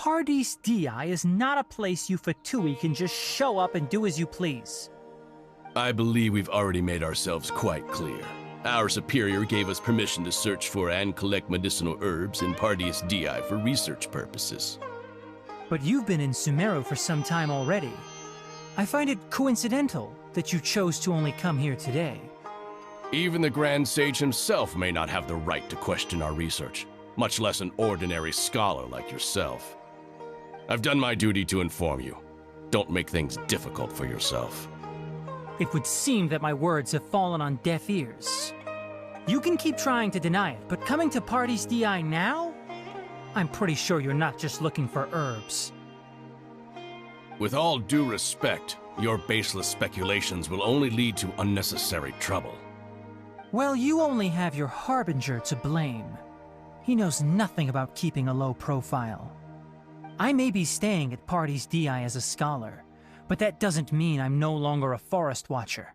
Paradis Di is not a place you Fatui can just show up and do as you please. I believe we've already made ourselves quite clear. Our superior gave us permission to search for and collect medicinal herbs in Paradis Di for research purposes. But you've been in SUMERU for some time already. I find it coincidental that you chose to only come here today. Even the Grand Sage himself may not have the right to question our research, much less an ordinary scholar like yourself. I've done my duty to inform you. Don't make things difficult for yourself. It would seem that my words have fallen on deaf ears. You can keep trying to deny it, but coming to Paradis Di now? I'm pretty sure you're not just looking for herbs. With all due respect, your baseless speculations will only lead to unnecessary trouble. Well, you only have your Harbinger to blame. He knows nothing about keeping a low profile. I may be staying at Paradis Di as a scholar, but that doesn't mean I'm no longer a forest watcher.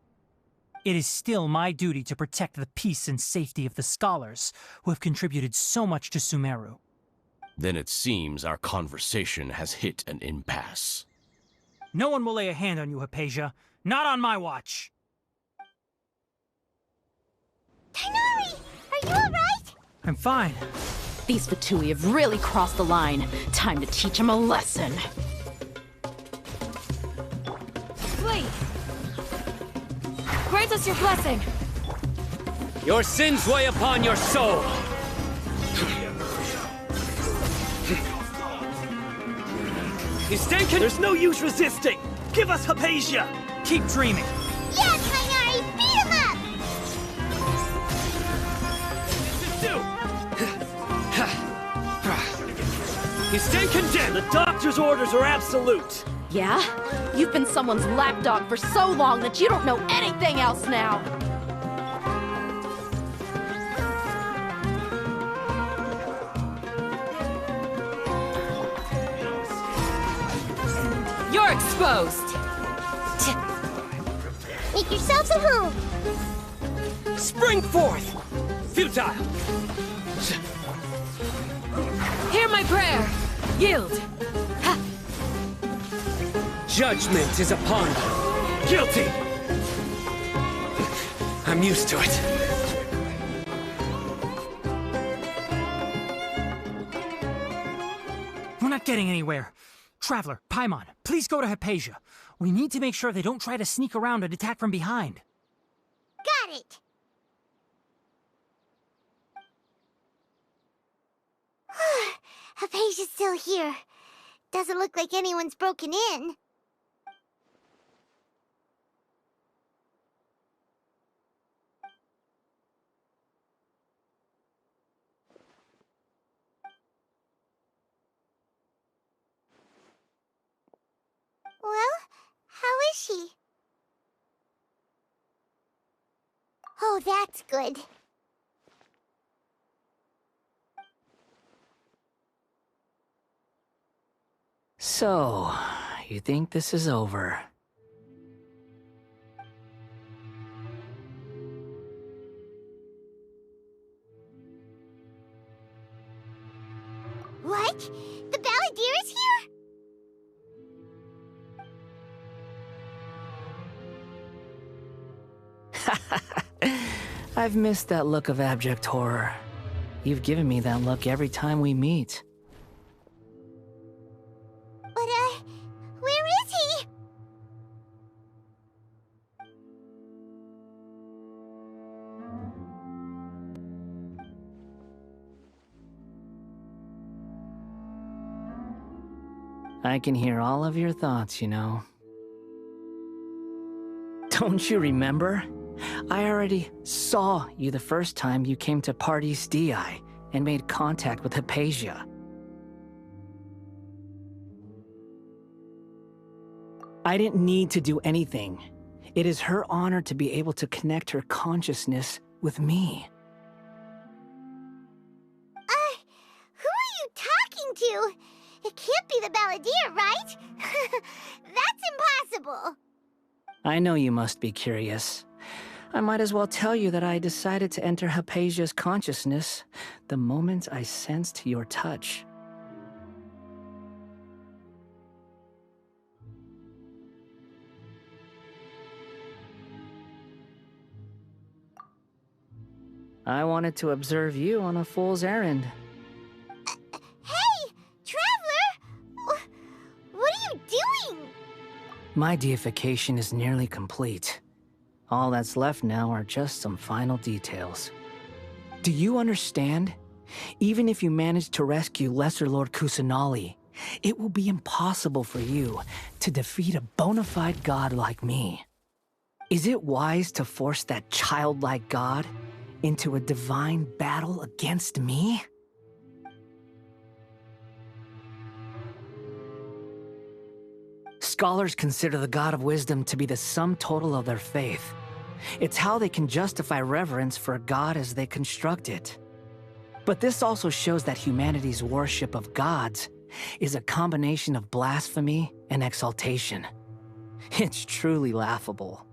It is still my duty to protect the peace and safety of the scholars who have contributed so much to SUMERU. Then it seems our conversation has hit an impasse. No one will lay a hand on you, Hypatia. Not on my watch. Tighnari! Are you alright? I'm fine. These Fatui have really crossed the line. Time to teach them a lesson. Wait! Grant us your blessing! Your sins weigh upon your soul! Istankin, there's no use resisting! Give us Hypatia! Keep dreaming. Yeah, Tighnari! Beat him up! You stand condemned! The doctor's orders are absolute! Yeah? You've been someone's lapdog for so long that you don't know anything else now! You're exposed! Make yourselves at home! Spring forth! Futile! Hear my prayer! Yield! Ha. Judgment is upon you! Guilty! I'm used to it. We're not getting anywhere. Traveler, Paimon, please go to Hypatia. We need to make sure they don't try to sneak around and attack from behind. Got it! Hypatia's still here. Doesn't look like anyone's broken in. Well, how is she? Oh, that's good. So, you think this is over? What? The Balladeer is here? I've missed that look of abject horror. You've given me that look every time we meet. But, where is he? I can hear all of your thoughts, you know. Don't you remember? I already saw you the first time you came to Paradis Di and made contact with Hypatia. I didn't need to do anything. It is her honor to be able to connect her consciousness with me. Who are you talking to? It can't be the Balladeer, right? That's impossible. I know you must be curious. I might as well tell you that I decided to enter Hypatia's consciousness the moment I sensed your touch. I wanted to observe you on a fool's errand. Hey, Traveler! What are you doing? My deification is nearly complete. All that's left now are just some final details. Do you understand? Even if you manage to rescue Lesser Lord Kusanali, it will be impossible for you to defeat a bona fide god like me. Is it wise to force that childlike god into a divine battle against me? Scholars consider the God of Wisdom to be the sum total of their faith. It's how they can justify reverence for a god as they construct it. But this also shows that humanity's worship of gods is a combination of blasphemy and exaltation. It's truly laughable.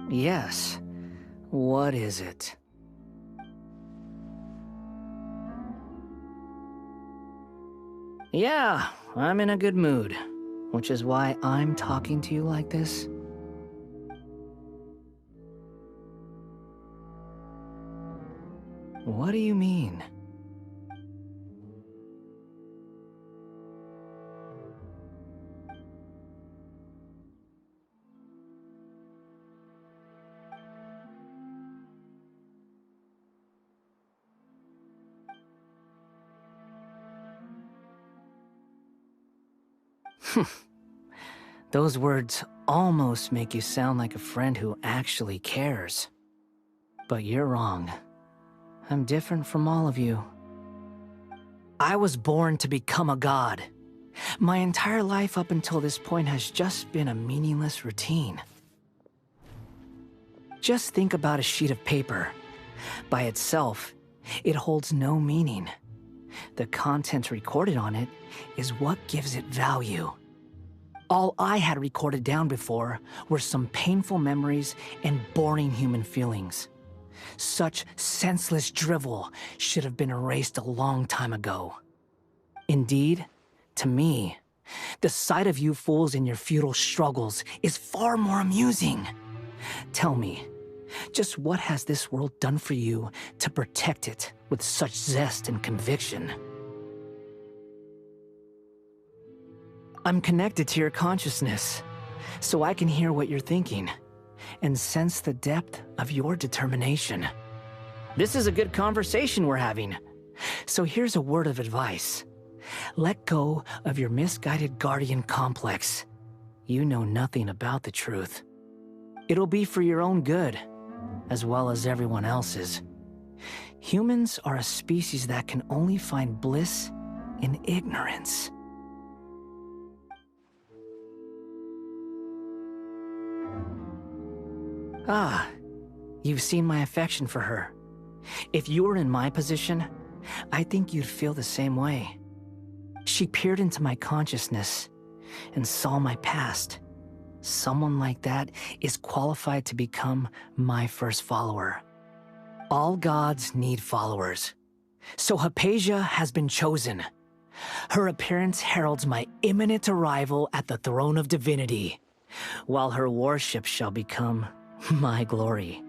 Yes. What is it? Yeah, I'm in a good mood, which is why I'm talking to you like this. What do you mean? Those words almost make you sound like a friend who actually cares. But you're wrong. I'm different from all of you. I was born to become a god. My entire life up until this point has just been a meaningless routine. Just think about a sheet of paper. By itself, it holds no meaning. The content recorded on it is what gives it value. All I had recorded down before were some painful memories and boring human feelings. Such senseless drivel should have been erased a long time ago. Indeed, to me, the sight of you fools in your futile struggles is far more amusing. Tell me, just what has this world done for you to protect it with such zest and conviction? I'm connected to your consciousness, so I can hear what you're thinking and sense the depth of your determination. This is a good conversation we're having. So here's a word of advice. Let go of your misguided guardian complex. You know nothing about the truth. It'll be for your own good, as well as everyone else's. Humans are a species that can only find bliss in ignorance. Ah, you've seen my affection for her. If you were in my position, I think you'd feel the same way. She peered into my consciousness and saw my past. Someone like that is qualified to become my first follower. All gods need followers. So Hypatia has been chosen. Her appearance heralds my imminent arrival at the throne of divinity, while her worship shall become my glory.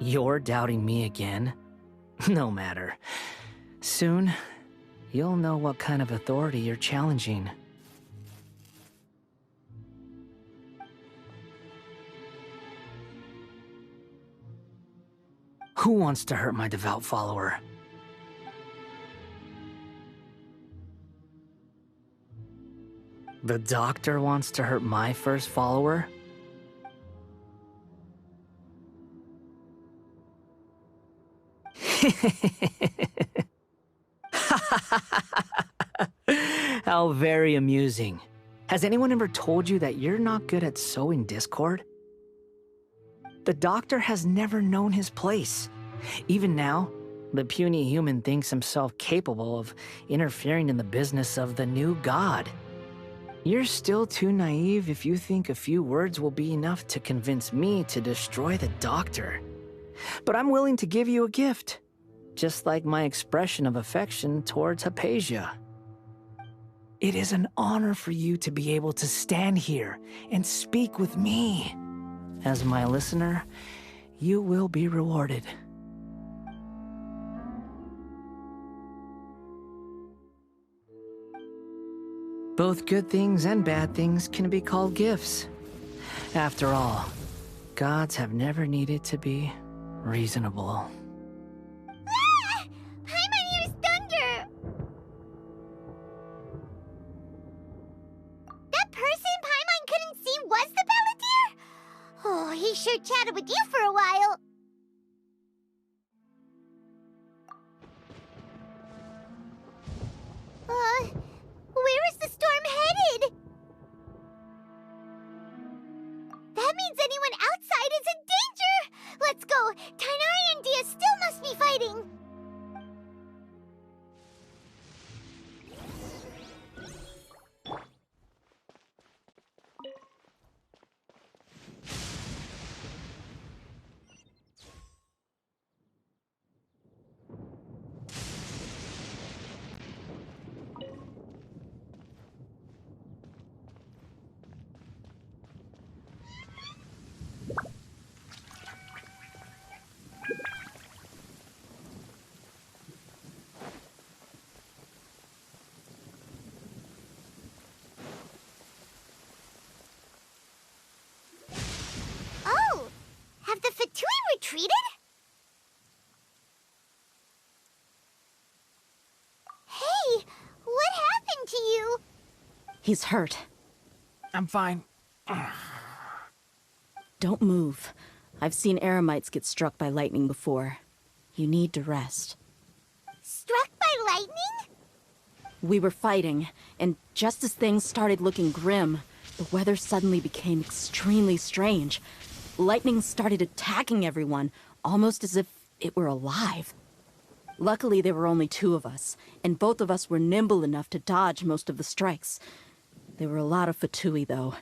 You're doubting me again? No matter. Soon, you'll know what kind of authority you're challenging. Who wants to hurt my devout follower? The doctor wants to hurt my first follower? How very amusing. Has anyone ever told you that you're not good at sowing discord? The doctor has never known his place. Even now, the puny human thinks himself capable of interfering in the business of the new god. You're still too naive if you think a few words will be enough to convince me to destroy the doctor. But I'm willing to give you a gift, just like my expression of affection towards Hypatia. It is an honor for you to be able to stand here and speak with me. As my listener, you will be rewarded. Both good things and bad things can be called gifts. After all, gods have never needed to be reasonable. Ah! Paimon hears thunder! That person Paimon couldn't see was the Balladeer? Oh, he sure chatted with you for a while. Where is the storm headed? That means anyone outside is in danger! Let's go! Tighnari and Dia still must be fighting! Oh! Have the Fatui retreated? Hey! What happened to you? He's hurt. I'm fine. Don't move. I've seen eremites get struck by lightning before. You need to rest. Struck by lightning? We were fighting, and just as things started looking grim, the weather suddenly became extremely strange. Lightning started attacking everyone, almost as if it were alive. Luckily, there were only two of us, and both of us were nimble enough to dodge most of the strikes. There were a lot of Fatui, though,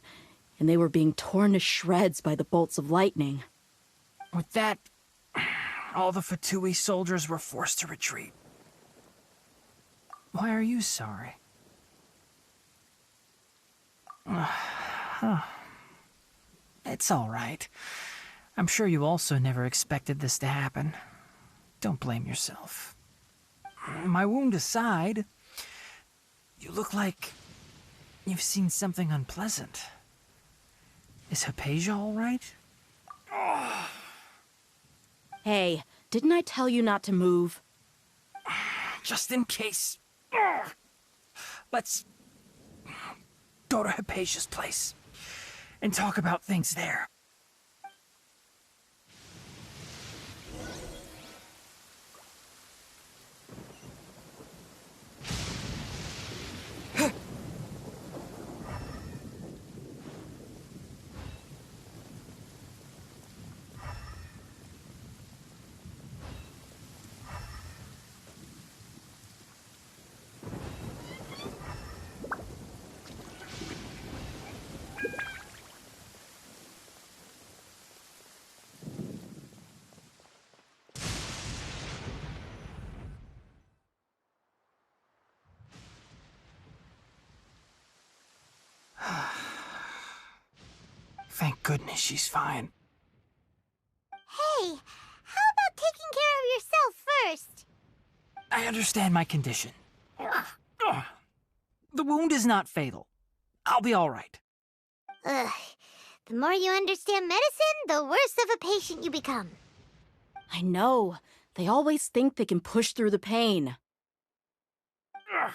and they were being torn to shreds by the bolts of lightning. With that, all the Fatui soldiers were forced to retreat. Why are you sorry? It's all right. I'm sure you also never expected this to happen. Don't blame yourself. My wound aside, you look like you've seen something unpleasant. Is Hypatia all right? Hey, didn't I tell you not to move? Just in case. Let's go to Hypatia's place and talk about things there. Thank goodness she's fine. Hey, how about taking care of yourself first? I understand my condition. Ugh. The wound is not fatal. I'll be all right. Ugh. The more you understand medicine, the worse of a patient you become. I know. They always think they can push through the pain. Ugh.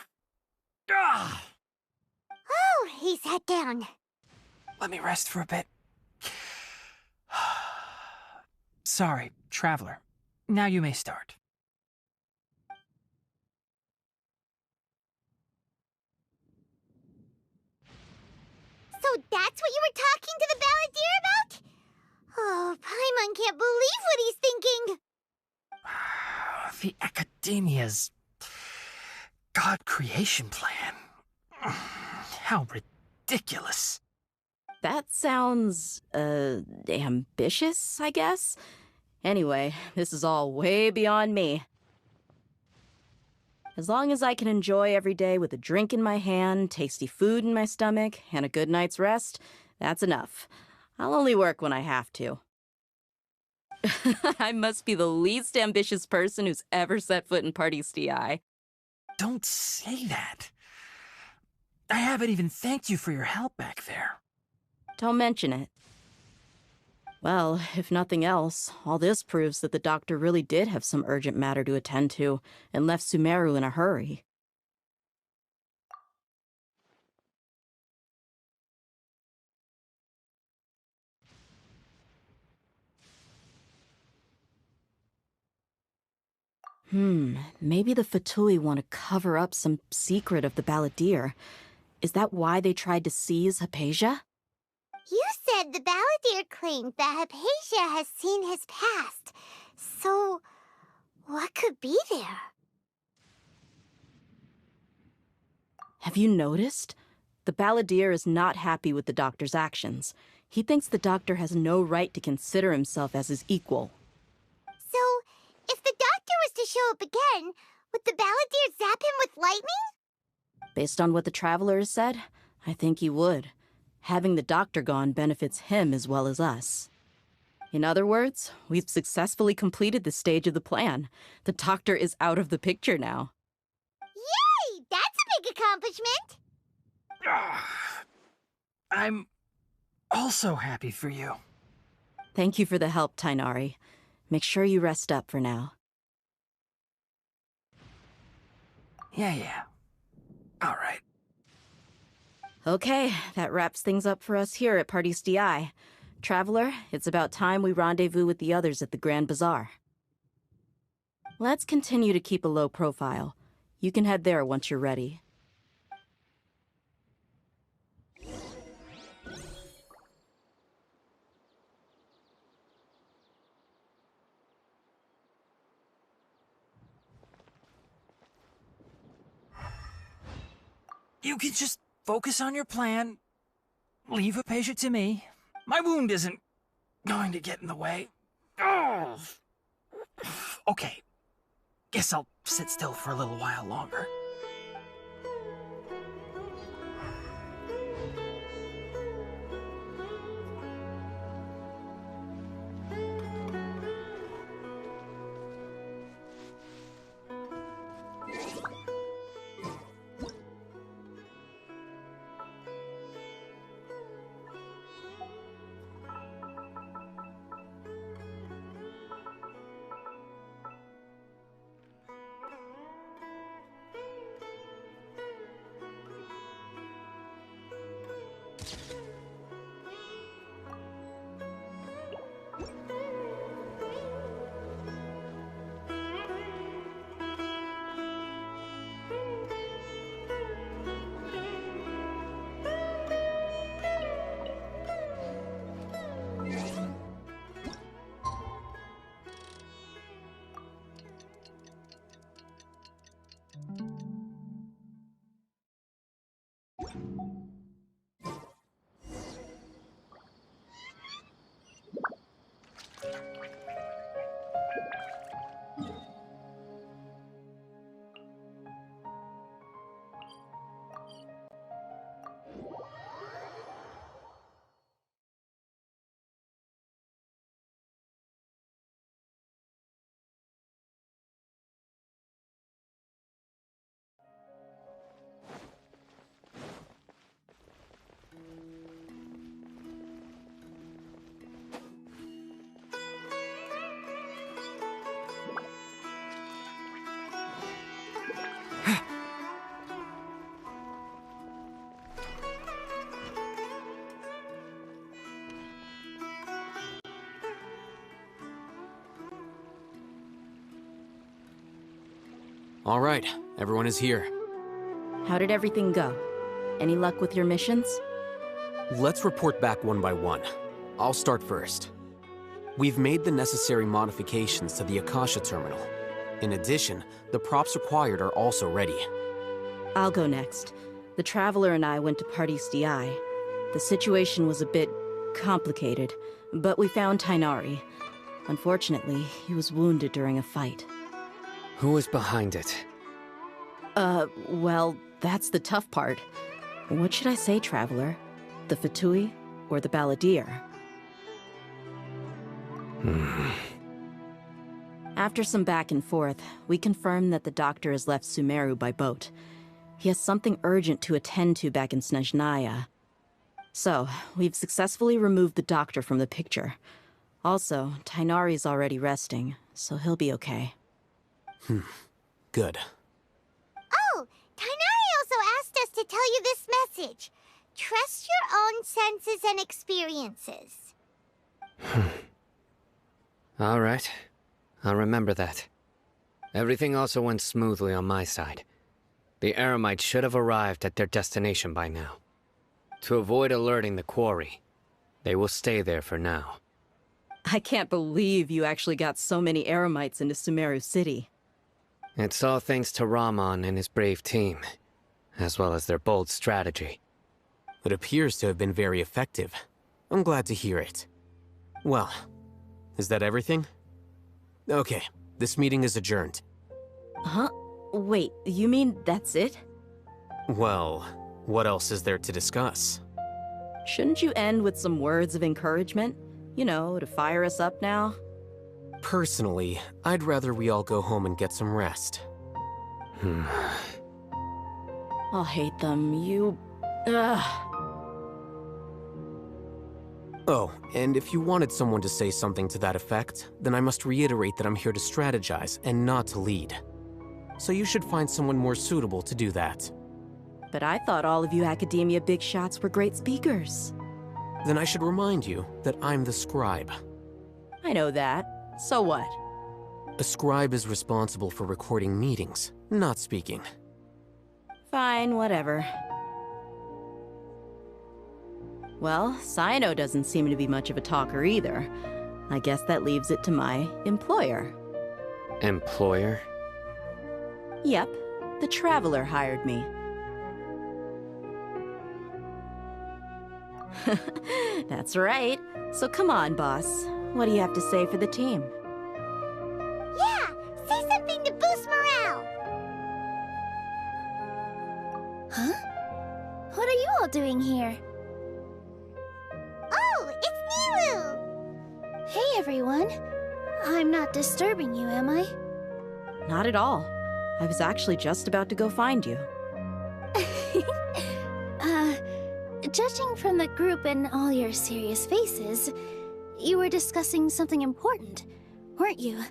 Oh, he sat down. Let me rest for a bit. Sorry, traveler. Now you may start. So that's what you were talking to the Balladeer about? Oh, Paimon can't believe what he's thinking. The Academia's God creation plan. How ridiculous. That sounds, ambitious, I guess? Anyway, this is all way beyond me. As long as I can enjoy every day with a drink in my hand, tasty food in my stomach, and a good night's rest, that's enough. I'll only work when I have to. I must be the least ambitious person who's ever set foot in Party's DI. Don't say that. I haven't even thanked you for your help back there. Don't mention it. Well, if nothing else, all this proves that the doctor really did have some urgent matter to attend to and left SUMERU in a hurry. Maybe the Fatui want to cover up some secret of the Balladeer. Is that why they tried to seize Hypatia? You said the Balladeer claimed that Hypatia has seen his past. So, what could be there? Have you noticed? The Balladeer is not happy with the doctor's actions. He thinks the doctor has no right to consider himself as his equal. So, if the doctor was to show up again, would the Balladeer zap him with lightning? Based on what the Traveler has said, I think he would. Having the doctor gone benefits him as well as us. In other words, we've successfully completed this stage of the plan. The doctor is out of the picture now. Yay! That's a big accomplishment! I'm also happy for you. Thank you for the help, Tainari. Make sure you rest up for now. Yeah. All right. Okay, that wraps things up for us here at Party's DI. Traveler, it's about time we rendezvous with the others at the Grand Bazaar. Let's continue to keep a low profile. You can head there once you're ready. You can just focus on your plan. Leave Hypatia to me. My wound isn't going to get in the way. Oh. Okay. Guess I'll sit still for a little while longer. All right, everyone is here. How did everything go? Any luck with your missions? Let's report back one by one. I'll start first. We've made the necessary modifications to the Akasha terminal. In addition, the props required are also ready. I'll go next. The Traveler and I went to Party's DI. The situation was a bit complicated, but we found Tainari. Unfortunately, he was wounded during a fight. Who was behind it? Well, that's the tough part. What should I say, Traveler? The Fatui or the Balladeer? After some back and forth, we confirmed that the doctor has left Sumeru by boat. He has something urgent to attend to back in Snezhnaya. So, we've successfully removed the doctor from the picture. Also, Tighnari's already resting, so he'll be okay. Good. Oh, Tighnari also asked us to tell you this message. Trust your own senses and experiences. All right. I'll remember that. Everything also went smoothly on my side. The Eremites should have arrived at their destination by now. To avoid alerting the quarry, they will stay there for now. I can't believe you actually got so many Eremites into Sumeru City. It's all thanks to Rahman and his brave team, as well as their bold strategy. It appears to have been very effective. I'm glad to hear it. Well, is that everything? Okay, this meeting is adjourned. Huh? Wait, you mean that's it? Well, what else is there to discuss? Shouldn't you end with some words of encouragement? You know, to fire us up now? Personally, I'd rather we all go home and get some rest. I'll hate them, you... Ugh. Oh, and if you wanted someone to say something to that effect, then I must reiterate that I'm here to strategize and not to lead. So you should find someone more suitable to do that. But I thought all of you academia big shots were great speakers. Then I should remind you that I'm the scribe. I know that. So what? A scribe is responsible for recording meetings, not speaking. Fine, whatever. Well, Cyno doesn't seem to be much of a talker either. I guess that leaves it to my employer. Employer? Yep, the Traveler hired me. That's right. So come on, boss. What do you have to say for the team? Yeah, say something to boost morale. Huh? What are you all doing here? Oh, it's Nilu! Hey, everyone. I'm not disturbing you, am I? Not at all. I was actually just about to go find you. Judging from the group and all your serious faces, you were discussing something important, weren't you?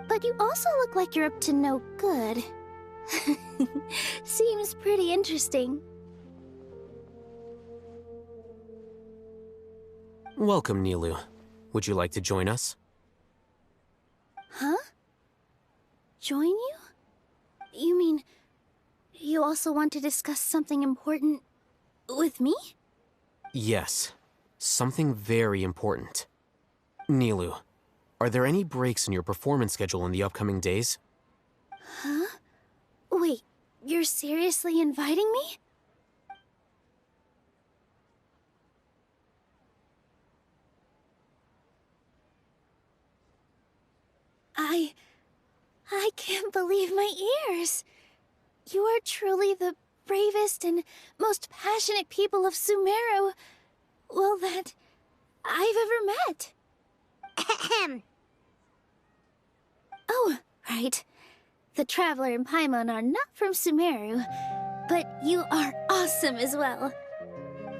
But you also look like you're up to no good. Seems pretty interesting. Welcome, Nilu. Would you like to join us? Huh? Join you? You mean, you also want to discuss something important with me? Yes. Something very important. Nilu, are there any breaks in your performance schedule in the upcoming days? Huh? Wait, you're seriously inviting me? I can't believe my ears. You are truly the bravest and most passionate people of Sumeru, well, that I've ever met. Ahem. Oh, right. The Traveler and Paimon are not from Sumeru, but you are awesome as well.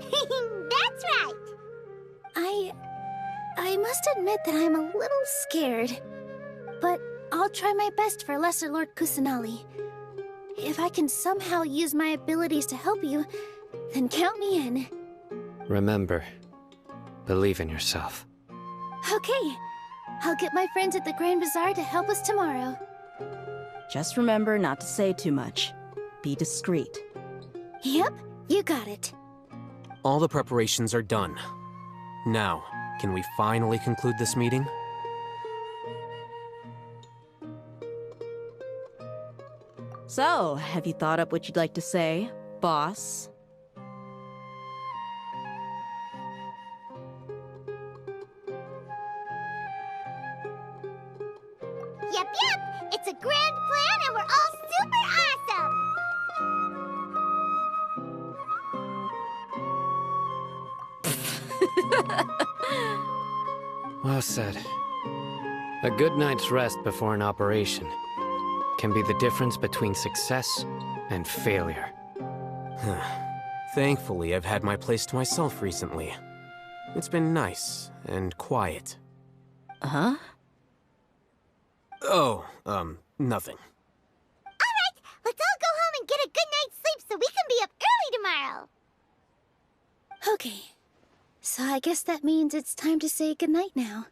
That's right. I must admit that I'm a little scared, but I'll try my best for Lesser Lord Kusanali. If I can somehow use my abilities to help you, then count me in. Remember, believe in yourself. Okay. I'll get my friends at the Grand Bazaar to help us tomorrow. Just remember not to say too much. Be discreet. Yep, you got it. All the preparations are done. Now, can we finally conclude this meeting? So, have you thought up what you'd like to say, boss? Yep, it's a grand plan and we're all super awesome! Well said. A good night's rest before an operation can be the difference between success and failure. Thankfully, I've had my place to myself recently. It's been nice and quiet. Huh? Oh, nothing. Alright, let's all go home and get a good night's sleep so we can be up early tomorrow. Okay. So I guess that means it's time to say goodnight now.